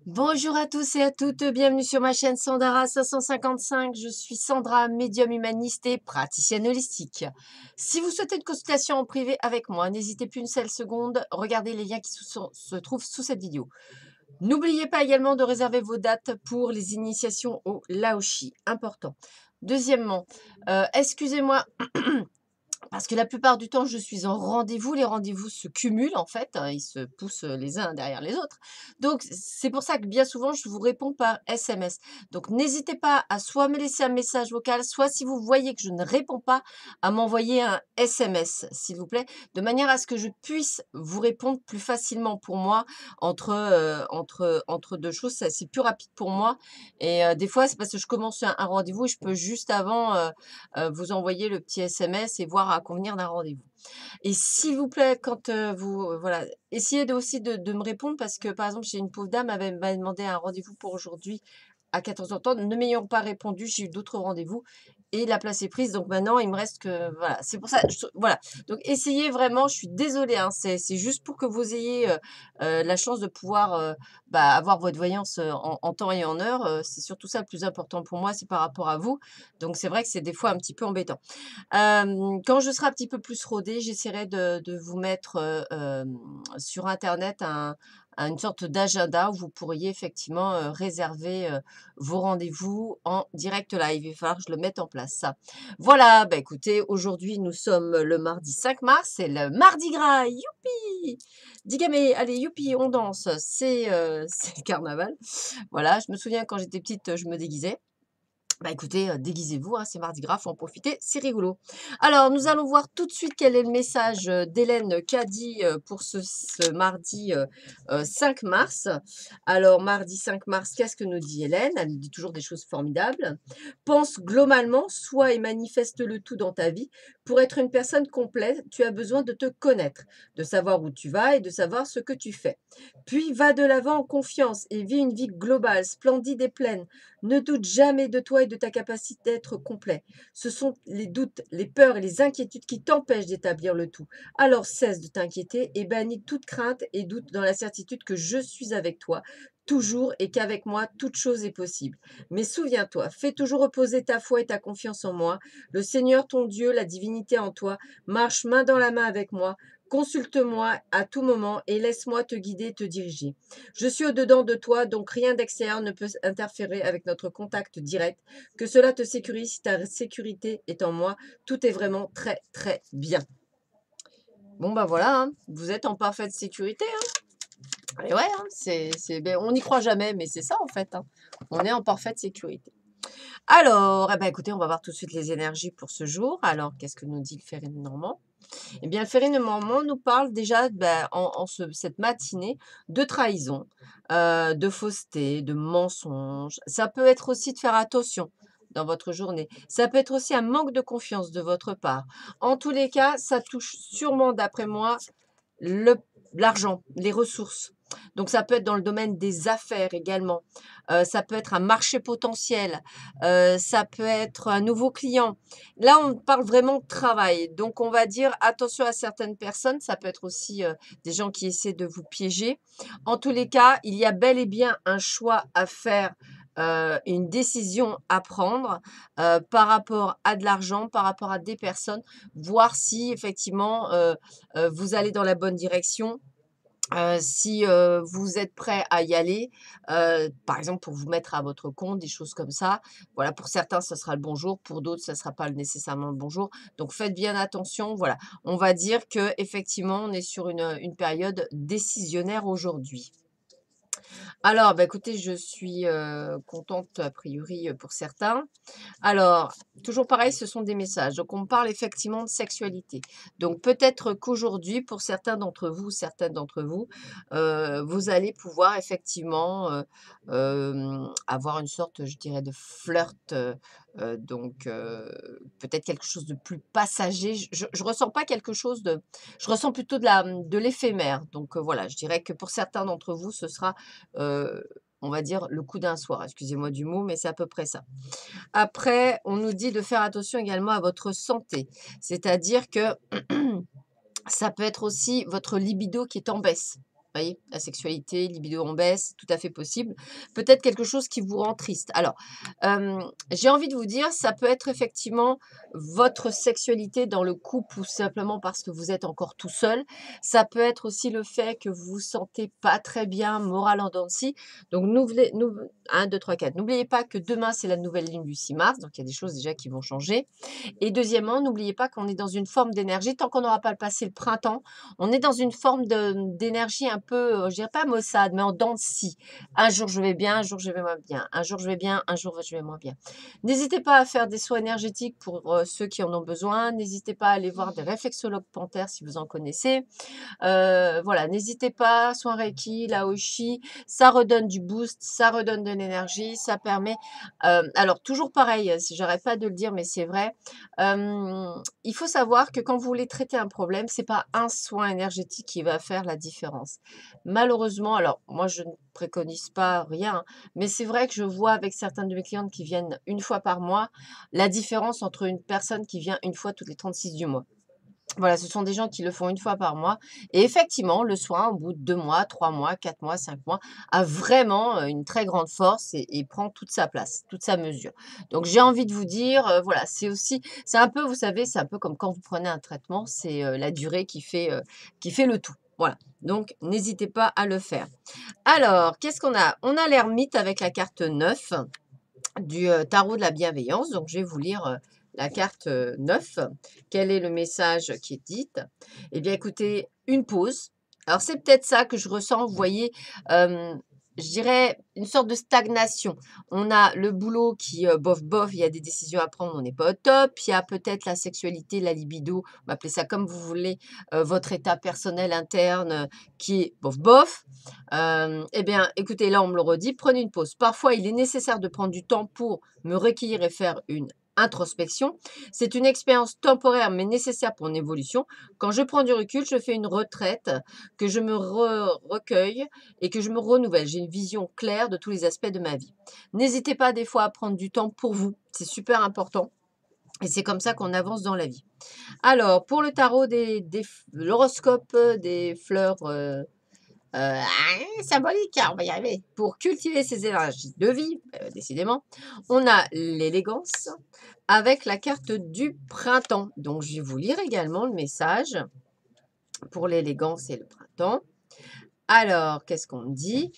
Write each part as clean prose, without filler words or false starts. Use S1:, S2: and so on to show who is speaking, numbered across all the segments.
S1: Bonjour à tous et à toutes, bienvenue sur ma chaîne Sandara 555. Je suis Sandra, médium humaniste et praticienne holistique. Si vous souhaitez une consultation en privé avec moi, n'hésitez plus une seule seconde, regardez les liens qui se trouvent sous cette vidéo. N'oubliez pas également de réserver vos dates pour les initiations au Laoshi, important. Deuxièmement, excusez-moi parce que la plupart du temps, je suis en rendez-vous. Les rendez-vous se cumulent en fait, hein, ils se poussent les uns derrière les autres. Donc, c'est pour ça que bien souvent, je vous réponds par SMS. Donc, n'hésitez pas à soit me laisser un message vocal, soit si vous voyez que je ne réponds pas, à m'envoyer un SMS, s'il vous plaît, de manière à ce que je puisse vous répondre plus facilement pour moi entre deux choses. C'est plus rapide pour moi. Et des fois, c'est parce que je commence un rendez-vous et je peux juste avant vous envoyer le petit SMS et voir à convenir d'un rendez-vous. Et s'il vous plaît, quand voilà, essayez aussi de me répondre parce que, par exemple, j'ai une pauvre dame, elle m'a demandé un rendez-vous pour aujourd'hui à 14h30. Ne m'ayant pas répondu, j'ai eu d'autres rendez-vous et la place est prise. Donc maintenant, il me reste que, voilà, c'est pour ça, voilà. Donc essayez vraiment, je suis désolée, hein, c'est juste pour que vous ayez la chance de pouvoir avoir votre voyance en temps et en heure. C'est surtout ça le plus important pour moi, c'est par rapport à vous. Donc c'est vrai que c'est des fois un petit peu embêtant. Quand je serai un petit peu plus rodée, j'essaierai de vous mettre, sur internet une sorte d'agenda où vous pourriez effectivement, réserver, vos rendez-vous en direct live. Il va falloir que je le mette en place ça. Voilà, bah, écoutez, aujourd'hui nous sommes le mardi 5 mars, c'est le mardi gras, youpi! Digamé, allez youpi, on danse, c'est le carnaval. Voilà, je me souviens quand j'étais petite, je me déguisais. Bah écoutez, déguisez-vous, hein, c'est mardi gras, faut en profiter, c'est rigolo. Alors, nous allons voir tout de suite quel est le message d'Hélène qu'a dit pour ce mardi 5 mars. Alors, mardi 5 mars, qu'est-ce que nous dit Hélène? Elle nous dit toujours des choses formidables. Pense globalement, sois et manifeste le tout dans ta vie. Pour être une personne complète, tu as besoin de te connaître, de savoir où tu vas et de savoir ce que tu fais. Puis, va de l'avant en confiance et vis une vie globale, splendide et pleine. Ne doute jamais de toi et de ta capacité d'être complet. Ce sont les doutes, les peurs et les inquiétudes qui t'empêchent d'établir le tout. Alors cesse de t'inquiéter et bannis toute crainte et doute dans la certitude que je suis avec toi, toujours et qu'avec moi, toute chose est possible. Mais souviens-toi, fais toujours reposer ta foi et ta confiance en moi. Le Seigneur ton Dieu, la divinité en toi, marche main dans la main avec moi. Consulte-moi à tout moment et laisse-moi te guider et te diriger. Je suis au-dedans de toi, donc rien d'extérieur ne peut interférer avec notre contact direct. Que cela te sécurise si ta sécurité est en moi. Tout est vraiment très, très bien. Bon, bah voilà, hein, vous êtes en parfaite sécurité. Hein. Et ouais, hein, ben, on n'y croit jamais, mais c'est ça en fait. Hein. On est en parfaite sécurité. Alors, eh ben, écoutez, on va voir tout de suite les énergies pour ce jour. Alors, qu'est-ce que nous dit le Ferré de Normand? Eh bien, le Ferré de Normand nous parle déjà cette matinée de trahison, de fausseté, de mensonge. Ça peut être aussi de faire attention dans votre journée. Ça peut être aussi un manque de confiance de votre part. En tous les cas, ça touche sûrement, d'après moi, le l'argent, les ressources. Donc ça peut être dans le domaine des affaires également. Ça peut être un marché potentiel, ça peut être un nouveau client. Là, on parle vraiment de travail. Donc on va dire attention à certaines personnes, ça peut être aussi, des gens qui essaient de vous piéger. En tous les cas, il y a bel et bien un choix à faire, une décision à prendre, par rapport à de l'argent, par rapport à des personnes, voir si effectivement, vous allez dans la bonne direction, si vous êtes prêt à y aller, par exemple pour vous mettre à votre compte, des choses comme ça. Voilà, pour certains, ce sera le bonjour, pour d'autres, ça ne sera pas nécessairement le bonjour. Donc faites bien attention. Voilà, on va dire que effectivement, on est sur une période décisionnaire aujourd'hui. Alors, bah, écoutez, je suis contente a priori pour certains. Alors, toujours pareil, ce sont des messages. Donc, on me parle effectivement de sexualité. Donc, peut-être qu'aujourd'hui, pour certains d'entre vous, certaines d'entre vous, vous allez pouvoir effectivement avoir une sorte, je dirais, de flirt. Peut-être quelque chose de plus passager. Je ressens pas quelque chose de. Je ressens plutôt de l'éphémère. Donc, voilà, je dirais que pour certains d'entre vous, ce sera, euh, on va dire, le coup d'un soir. Excusez-moi du mot, mais c'est à peu près ça. Après, on nous dit de faire attention également à votre santé. C'est-à-dire que Ça peut être aussi votre libido qui est en baisse. Vous voyez? La sexualité, libido en baisse, tout à fait possible. Peut-être quelque chose qui vous rend triste. Alors, j'ai envie de vous dire, ça peut être effectivement votre sexualité dans le couple ou simplement parce que vous êtes encore tout seul. Ça peut être aussi le fait que vous vous sentez pas très bien, moral en dents de scie. Donc n'oubliez nou 1, 2, 3, 4. N'oubliez pas que demain, c'est la nouvelle lune du 6 mars, donc il y a des choses déjà qui vont changer. Et deuxièmement, n'oubliez pas qu'on est dans une forme d'énergie, tant qu'on n'aura pas passé le printemps, on est dans une forme d'énergie un peu, je dirais pas maussade, mais en dents de scie. Un jour je vais bien, un jour je vais moins bien, un jour je vais bien, un jour je vais moins bien. N'hésitez pas à faire des soins énergétiques pour ceux qui en ont besoin. N'hésitez pas à aller voir des réflexologues panthères si vous en connaissez. Voilà, n'hésitez pas, soin Reiki, Laoshi, ça redonne du boost, ça redonne de l'énergie, ça permet alors toujours pareil, si j'arrête pas de le dire, mais c'est vrai, il faut savoir que quand vous voulez traiter un problème, c'est pas un soin énergétique qui va faire la différence. Malheureusement, alors moi je ne préconise pas rien, mais c'est vrai que je vois avec certaines de mes clientes qui viennent une fois par mois, la différence entre une personne qui vient une fois toutes les 36 du mois. Voilà, ce sont des gens qui le font une fois par mois et effectivement, le soin, au bout de 2 mois, 3 mois, 4 mois, 5 mois, a vraiment, une très grande force et prend toute sa place, toute sa mesure. Donc j'ai envie de vous dire, voilà, c'est un peu, vous savez, c'est un peu comme quand vous prenez un traitement, c'est, la durée qui fait le tout. Voilà, donc n'hésitez pas à le faire. Alors, qu'est-ce qu'on a? On a l'ermite avec la carte 9 du, tarot de la bienveillance. Donc je vais vous lire, la carte, 9. Quel est le message qui est dit? Eh bien écoutez, une pause. Alors c'est peut-être ça que je ressens, vous voyez? Je dirais une sorte de stagnation. On a le boulot qui, bof bof, il y a des décisions à prendre, on n'est pas au top. Il y a peut-être la sexualité, la libido, vous m'appelez ça comme vous voulez, votre état personnel interne, qui est bof bof. Eh bien, écoutez, là, on me le redit, prenez une pause. Parfois, il est nécessaire de prendre du temps pour me recueillir et faire une introspection. C'est une expérience temporaire mais nécessaire pour une évolution. Quand je prends du recul, je fais une retraite, que je me recueille et que je me renouvelle. J'ai une vision claire de tous les aspects de ma vie. N'hésitez pas des fois à prendre du temps pour vous. C'est super important. Et c'est comme ça qu'on avance dans la vie. Alors, pour le tarot l'horoscope des fleurs symbolique, on va y arriver. Pour cultiver ses énergies de vie, décidément, on a l'élégance avec la carte du printemps. Donc, je vais vous lire également le message pour l'élégance et le printemps. Alors, qu'est-ce qu'on me dit?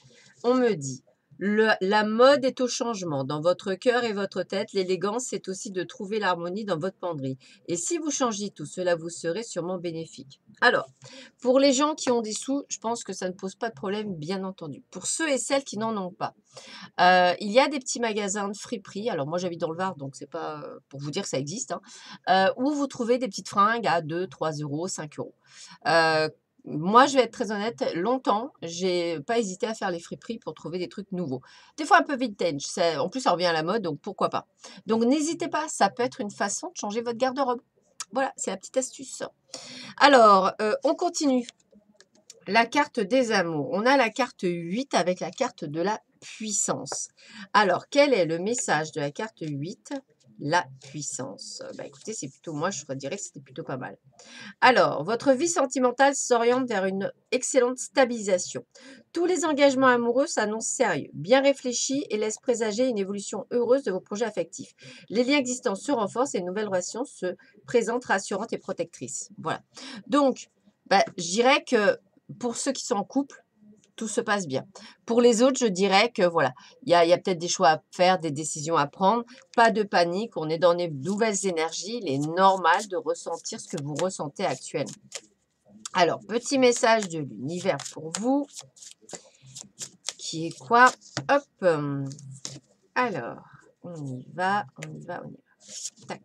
S1: On me dit, la mode est au changement dans votre cœur et votre tête. L'élégance, c'est aussi de trouver l'harmonie dans votre penderie. Et si vous changiez tout, cela vous serait sûrement bénéfique. Alors, pour les gens qui ont des sous, je pense que ça ne pose pas de problème, bien entendu. Pour ceux et celles qui n'en ont pas, il y a des petits magasins de friperie. Alors, moi, j'habite dans le Var, donc c'est pas pour vous dire que ça existe, hein, où vous trouvez des petites fringues à 2, 3 euros, 5 euros. Moi, je vais être très honnête, longtemps, j'ai pas hésité à faire les friperies pour trouver des trucs nouveaux. Des fois un peu vintage, en plus ça revient à la mode, donc pourquoi pas. Donc n'hésitez pas, ça peut être une façon de changer votre garde-robe. Voilà, c'est la petite astuce. Alors, on continue. La carte des amours. On a la carte 8 avec la carte de la puissance. Alors, quel est le message de la carte 8? La puissance. Bah, écoutez, c'est plutôt moi, je dirais que c'était plutôt pas mal. Alors, votre vie sentimentale s'oriente vers une excellente stabilisation. Tous les engagements amoureux s'annoncent sérieux, bien réfléchis et laissent présager une évolution heureuse de vos projets affectifs. Les liens existants se renforcent et une nouvelle relation se présente rassurante et protectrice. Voilà. Donc, bah, je dirais que pour ceux qui sont en couple, tout se passe bien. Pour les autres, je dirais que voilà, il y a peut-être des choix à faire, des décisions à prendre. Pas de panique, on est dans des nouvelles énergies. Il est normal de ressentir ce que vous ressentez actuellement. Alors, petit message de l'univers pour vous, qui est quoi? Hop. Alors, on y va, on y va, on y va. Tac.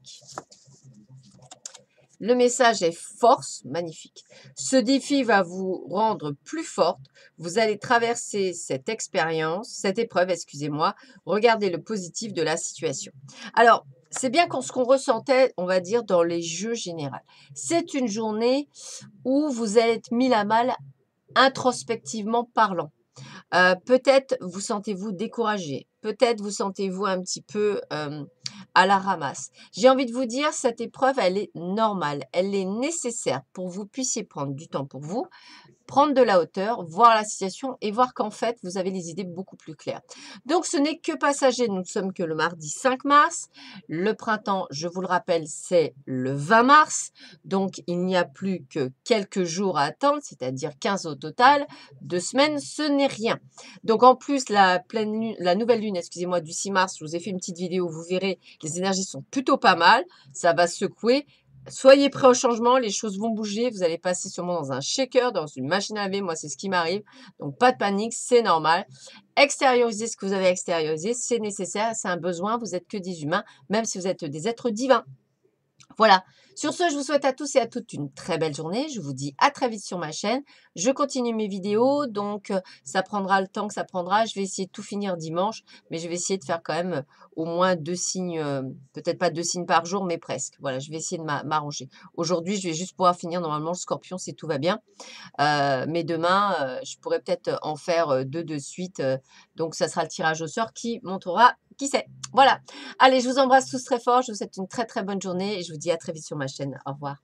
S1: Le message est force, magnifique. Ce défi va vous rendre plus forte. Vous allez traverser cette expérience, cette épreuve, excusez-moi. Regardez le positif de la situation. Alors, c'est bien ce qu'on ressentait, on va dire, dans les jeux généraux. C'est une journée où vous allez être mis à mal introspectivement parlant. Peut-être vous sentez-vous découragé. Peut-être vous sentez-vous un petit peu à la ramasse. J'ai envie de vous dire, cette épreuve, elle est normale, elle est nécessaire pour que vous puissiez prendre du temps pour vous, prendre de la hauteur, voir la situation et voir qu'en fait, vous avez les idées beaucoup plus claires. Donc, ce n'est que passager. Nous ne sommes que le mardi 5 mars. Le printemps, je vous le rappelle, c'est le 20 mars. Donc, il n'y a plus que quelques jours à attendre, c'est-à-dire 15 au total. 2 semaines, ce n'est rien. Donc, en plus, la pleine lune, la nouvelle lune, excusez-moi, du 6 mars, je vous ai fait une petite vidéo, vous verrez, les énergies sont plutôt pas mal. Ça va secouer. Soyez prêts au changement, les choses vont bouger, vous allez passer sûrement dans un shaker, dans une machine à laver, moi c'est ce qui m'arrive, donc pas de panique, c'est normal. Extériorisez ce que vous avez extériorisé, c'est nécessaire, c'est un besoin, vous êtes que des humains, même si vous êtes des êtres divins. Voilà. Sur ce, je vous souhaite à tous et à toutes une très belle journée. Je vous dis à très vite sur ma chaîne. Je continue mes vidéos, donc ça prendra le temps que ça prendra. Je vais essayer de tout finir dimanche, mais je vais essayer de faire quand même au moins 2 signes, peut-être pas 2 signes par jour, mais presque. Voilà, je vais essayer de m'arranger. Aujourd'hui, je vais juste pouvoir finir normalement le scorpion si tout va bien. Mais demain, je pourrais peut-être en faire 2 de suite. Donc ça sera le tirage au sort qui montrera qui c'est. Voilà. Allez, je vous embrasse tous très fort. Je vous souhaite une très, très bonne journée et je vous dis à très vite sur ma chaîne. Au revoir.